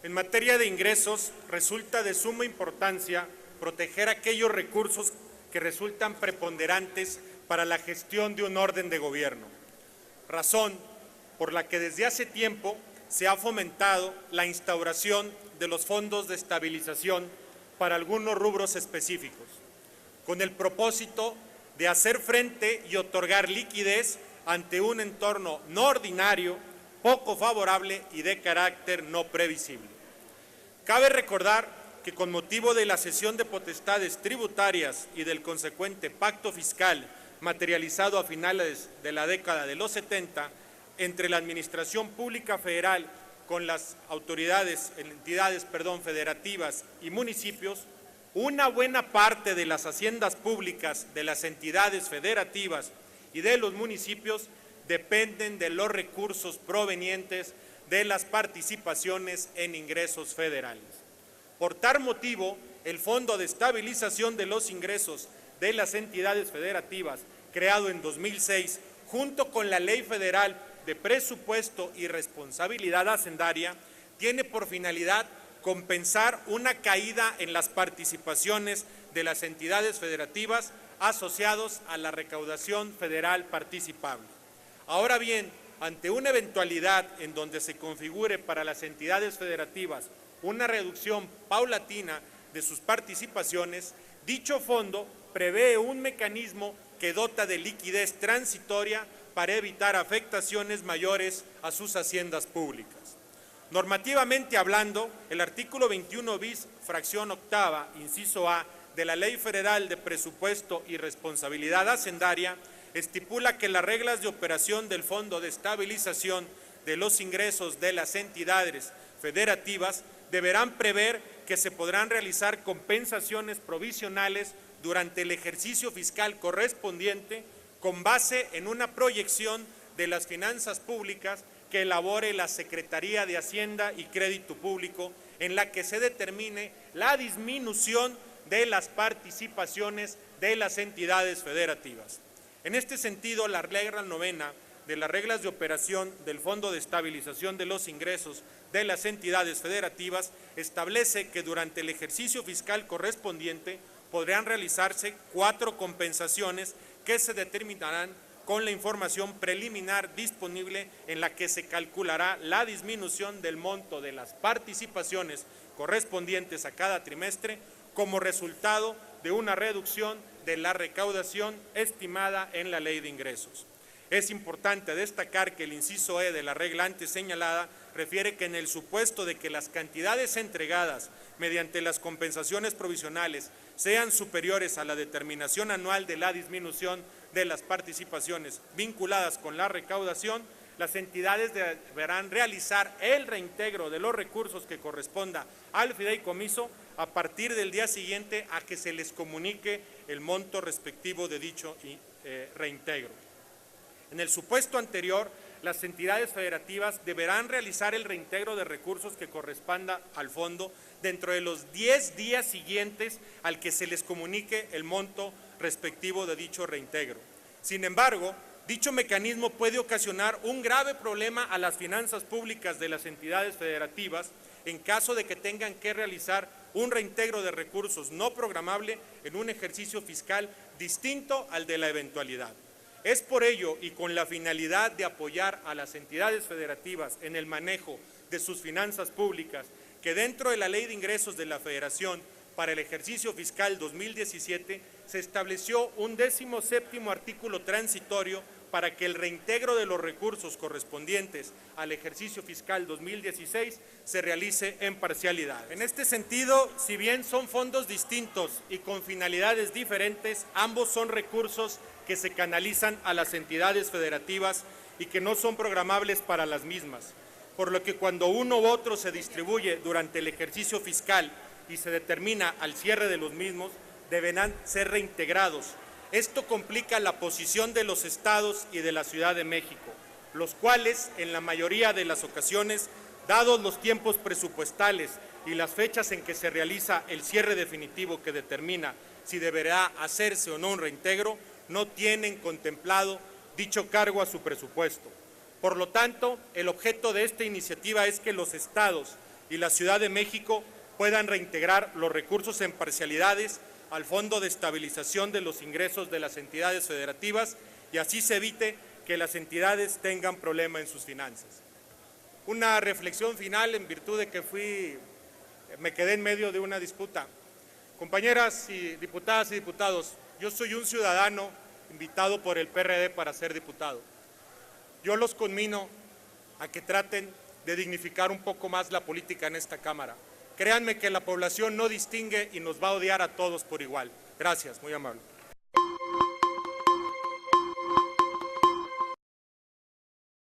En materia de ingresos, resulta de suma importancia proteger aquellos recursos que resultan preponderantes para la gestión de un orden de gobierno, razón por la que desde hace tiempo se ha fomentado la instauración de los fondos de estabilización para algunos rubros específicos, con el propósito de hacer frente y otorgar liquidez ante un entorno no ordinario, poco favorable y de carácter no previsible. Cabe recordar que con motivo de la cesión de potestades tributarias y del consecuente pacto fiscal materializado a finales de la década de los 70 entre la Administración Pública Federal con las entidades federativas y municipios, una buena parte de las haciendas públicas de las entidades federativas y de los municipios dependen de los recursos provenientes de las participaciones en ingresos federales. Por tal motivo, el Fondo de Estabilización de los Ingresos de las entidades federativas, creado en 2006, junto con la Ley Federal de Presupuesto y Responsabilidad Hacendaria, tiene por finalidad compensar una caída en las participaciones de las entidades federativas asociados a la recaudación federal participable. Ahora bien, ante una eventualidad en donde se configure para las entidades federativas una reducción paulatina de sus participaciones, dicho fondo prevé un mecanismo que dota de liquidez transitoria para evitar afectaciones mayores a sus haciendas públicas. Normativamente hablando, el artículo 21 bis, fracción octava, inciso A, de la Ley Federal de Presupuesto y Responsabilidad Hacendaria estipula que las reglas de operación del Fondo de Estabilización de los Ingresos de las entidades federativas deberán prever que se podrán realizar compensaciones provisionales durante el ejercicio fiscal correspondiente con base en una proyección de las finanzas públicas que elabore la Secretaría de Hacienda y Crédito Público, en la que se determine la disminución de las participaciones de las entidades federativas. En este sentido, la regla novena de las reglas de operación del Fondo de Estabilización de los Ingresos de las entidades federativas establece que durante el ejercicio fiscal correspondiente podrán realizarse 4 compensaciones que se determinarán con la información preliminar disponible, en la que se calculará la disminución del monto de las participaciones correspondientes a cada trimestre como resultado de una reducción de la recaudación estimada en la Ley de Ingresos. Es importante destacar que el inciso E de la regla antes señalada refiere que en el supuesto de que las cantidades entregadas mediante las compensaciones provisionales sean superiores a la determinación anual de la disminución de las participaciones vinculadas con la recaudación, las entidades deberán realizar el reintegro de los recursos que corresponda al fideicomiso a partir del día siguiente a que se les comunique el monto respectivo de dicho reintegro. En el supuesto anterior, las entidades federativas deberán realizar el reintegro de recursos que corresponda al fondo dentro de los 10 días siguientes al que se les comunique el monto respectivo de dicho reintegro. Sin embargo, dicho mecanismo puede ocasionar un grave problema a las finanzas públicas de las entidades federativas en caso de que tengan que realizar un reintegro de recursos no programable en un ejercicio fiscal distinto al de la eventualidad. Es por ello y con la finalidad de apoyar a las entidades federativas en el manejo de sus finanzas públicas que dentro de la Ley de Ingresos de la Federación para el ejercicio fiscal 2017 se estableció un 17º artículo transitorio para que el reintegro de los recursos correspondientes al ejercicio fiscal 2016 se realice en parcialidad. En este sentido, si bien son fondos distintos y con finalidades diferentes, ambos son recursos que se canalizan a las entidades federativas y que no son programables para las mismas, por lo que cuando uno u otro se distribuye durante el ejercicio fiscal y se determina al cierre de los mismos, deberán ser reintegrados. Esto complica la posición de los estados y de la Ciudad de México, los cuales, en la mayoría de las ocasiones, dados los tiempos presupuestales y las fechas en que se realiza el cierre definitivo que determina si deberá hacerse o no un reintegro, no tienen contemplado dicho cargo a su presupuesto. Por lo tanto, el objeto de esta iniciativa es que los estados y la Ciudad de México puedan reintegrar los recursos en parcialidades al Fondo de Estabilización de los Ingresos de las entidades federativas y así se evite que las entidades tengan problema en sus finanzas. Una reflexión final en virtud de que me quedé en medio de una disputa. Compañeras y diputados, yo soy un ciudadano invitado por el PRD para ser diputado. Yo los conmino a que traten de dignificar un poco más la política en esta Cámara. Créanme que la población no distingue y nos va a odiar a todos por igual. Gracias, muy amable.